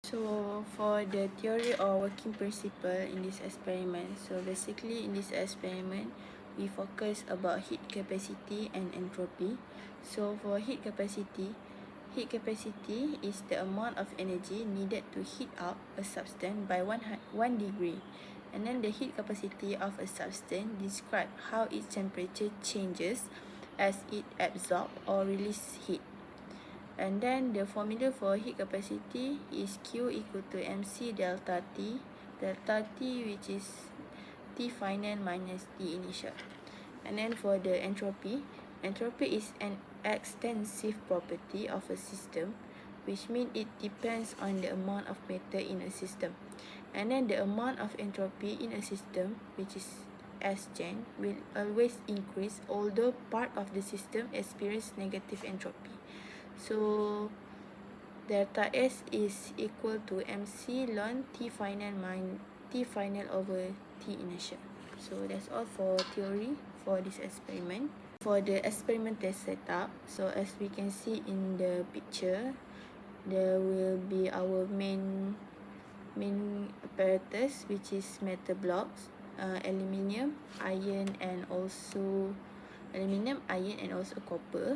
So for the theory or working principle in this experiment, so basically in this experiment, we focus about heat capacity and entropy. So for heat capacity is the amount of energy needed to heat up a substance by 1 degree. And then the heat capacity of a substance describes how its temperature changes as it absorbs or releases heat. And then the formula for heat capacity is Q equal to MC delta T which is T final minus T initial. And then for the entropy is an extensive property of a system, which means it depends on the amount of matter in a system. And then the amount of entropy in a system, which is Sgen, will always increase although part of the system experience negative entropy. So delta S is equal to MC ln T final over T initial. So that's all for theory for this experiment. For the experimental setup, so as we can see in the picture, there will be our main apparatus, which is metal blocks, aluminium, iron, and also copper.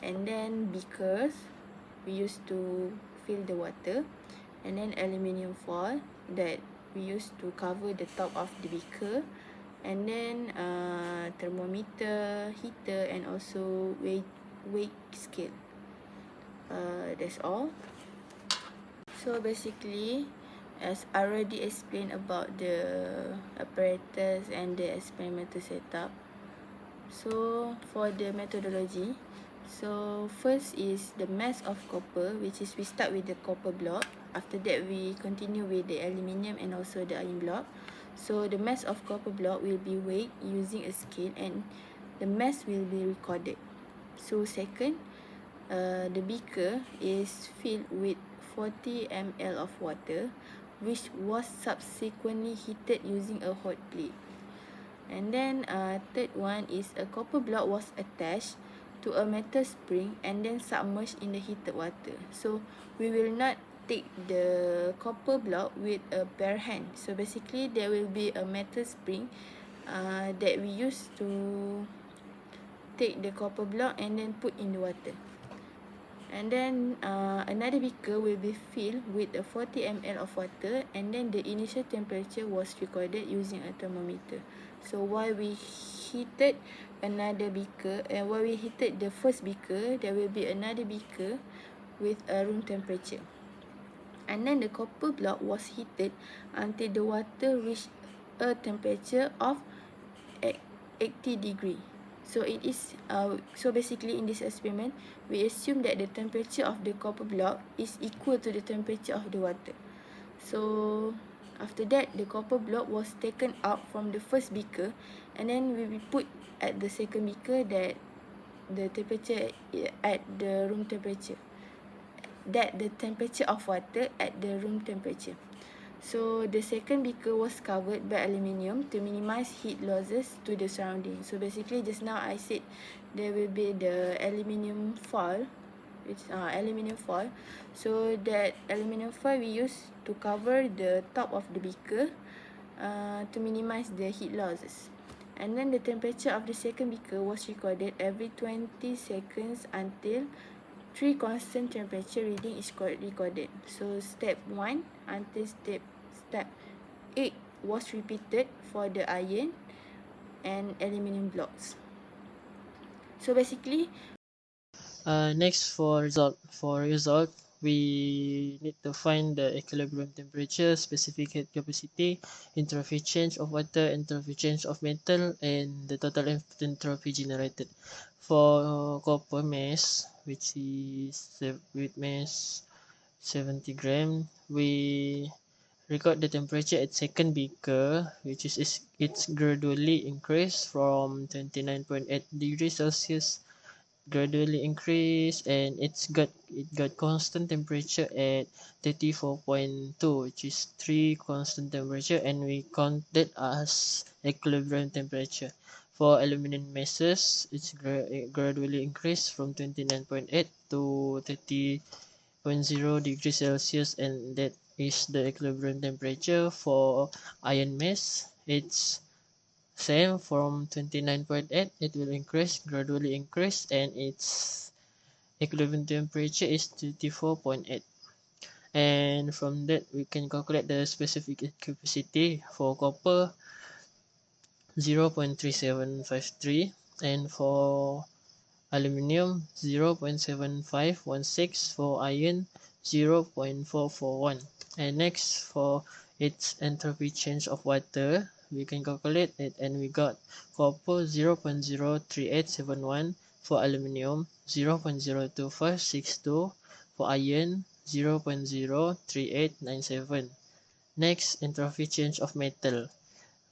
And then beakers we used to fill the water, and then aluminium foil that we used to cover the top of the beaker, and then thermometer, heater, and also weight scale. That's all. So basically, as I already explained about the apparatus and the experimental setup, so for the methodology, so first is the mass of copper, which is we start with the copper block. After that, we continue with the aluminium and also the iron block. So the mass of copper block will be weighed using a scale, and the mass will be recorded. So second, the beaker is filled with 40 ml of water, which was subsequently heated using a hot plate. And then third one is a copper block was attached to a metal spring and then submerged in the heated water. So we will not take the copper block with a bare hand. So basically there will be a metal spring that we use to take the copper block and then put in the water. And then another beaker will be filled with a 40 ml of water, and then the initial temperature was recorded using a thermometer. So while we heated the first beaker, there will be another beaker with a room temperature. And then the copper block was heated until the water reached a temperature of 80 degree. So it is so basically in this experiment, we assume that the temperature of the copper block is equal to the temperature of the water. So after that, the copper block was taken out from the first beaker, and then we will put at the second beaker that the temperature at the room temperature, that the temperature of water at the room temperature. So the second beaker was covered by aluminium to minimize heat losses to the surrounding. So basically just now I said there will be the aluminium foil, So that aluminium foil we use to cover the top of the beaker to minimize the heat losses. And then the temperature of the second beaker was recorded every 20 seconds until 3 constant temperature reading is recorded. So step 1 until step 8 was repeated for the iron and aluminium blocks. So basically, Next for result, we need to find the equilibrium temperature, specific heat capacity, entropy change of water, entropy change of metal, and the total entropy generated. For copper mass, which is with mass 70 gram, we record the temperature at second beaker, which is it's gradually increased from 29.8 degrees Celsius, gradually increase, and it got constant temperature at 34.2, which is 3 constant temperature, and we count that as equilibrium temperature. For aluminum masses, it's gradually increased from 29.8 to degrees Celsius, and that is the equilibrium temperature. For iron mass, it's same from 29.8. It will gradually increase, and its equilibrium temperature is 24.8. And from that, we can calculate the specific capacity for copper 0.3753, and for aluminum 0.7516, for iron 0.441. And next, for its entropy change of water, we can calculate it, and we got copper 0.03871, for aluminum 0.02562, for iron 0.03897. Next, entropy change of metal.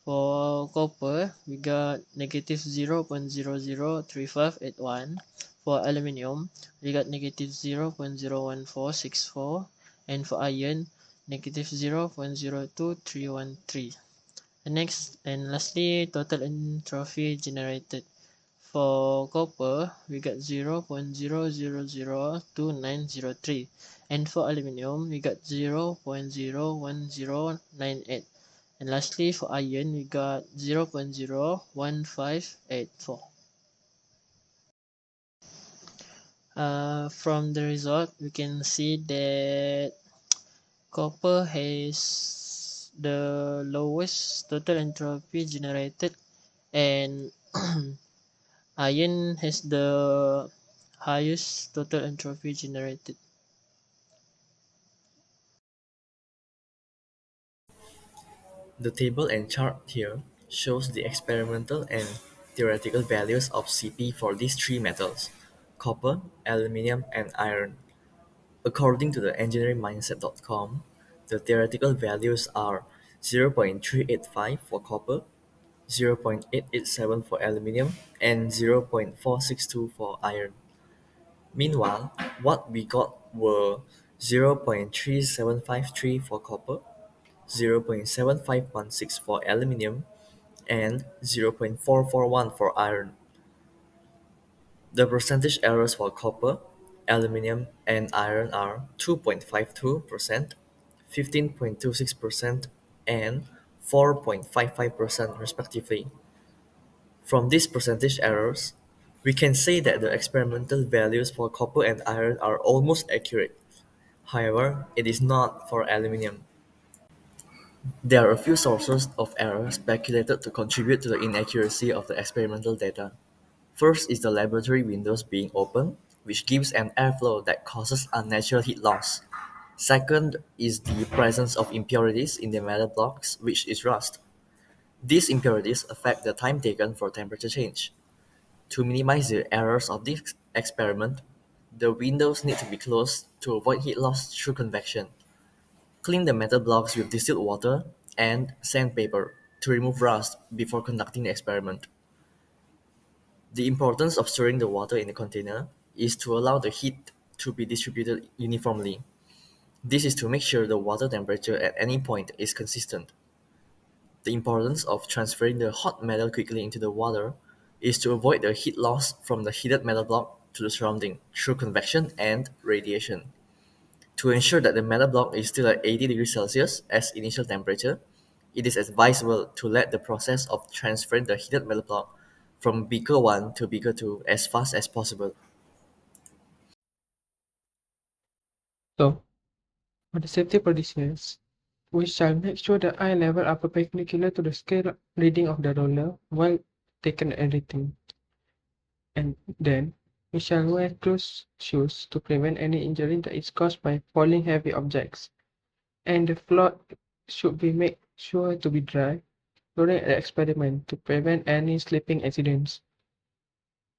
For copper, we got negative 0.003581. For aluminum, we got negative 0.01464. And for iron, negative 0.02313. And next, and lastly, total entropy generated. For copper, we got 0.0002903. And for aluminum, we got 0.01098. And lastly, for iron, we got 0.01584. From the result, we can see that copper has the lowest total entropy generated, and iron has the highest total entropy generated. The table and chart here shows the experimental and theoretical values of Cp for these three metals: copper, aluminum, and iron. According to the engineeringmindset.com, the theoretical values are 0.385 for copper, 0.887 for aluminum, and 0.462 for iron. Meanwhile, what we got were 0.3753 for copper, 0.7516 for aluminum, and 0.441 for iron. The percentage errors for copper, aluminum, and iron are 2.52%, 15.26%, and 4.55% respectively. From these percentage errors, we can say that the experimental values for copper and iron are almost accurate. However, it is not for aluminum. There are a few sources of error speculated to contribute to the inaccuracy of the experimental data. First is the laboratory windows being open, which gives an airflow that causes unnatural heat loss. Second is the presence of impurities in the metal blocks, which is rust. These impurities affect the time taken for temperature change. To minimize the errors of this experiment, the windows need to be closed to avoid heat loss through convection. Clean the metal blocks with distilled water and sandpaper to remove rust before conducting the experiment. The importance of storing the water in a container is to allow the heat to be distributed uniformly. This is to make sure the water temperature at any point is consistent. The importance of transferring the hot metal quickly into the water is to avoid the heat loss from the heated metal block to the surrounding through convection and radiation. To ensure that the metal block is still at 80 degrees Celsius as initial temperature, it is advisable to let the process of transferring the heated metal block from beaker 1 to beaker 2 as fast as possible. So, for the safety procedures, we shall make sure the eye level are perpendicular to the scale reading of the roller while taking editing. And then, we shall wear closed shoes to prevent any injury that is caused by falling heavy objects. And the floor should be made sure to be dry during the experiment to prevent any slipping accidents.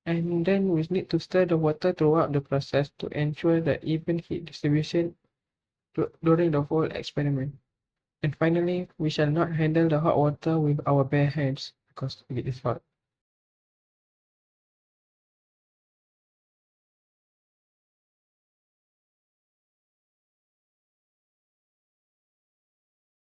And then we need to stir the water throughout the process to ensure the even heat distribution during the whole experiment. And finally, we shall not handle the hot water with our bare hands because it is hot.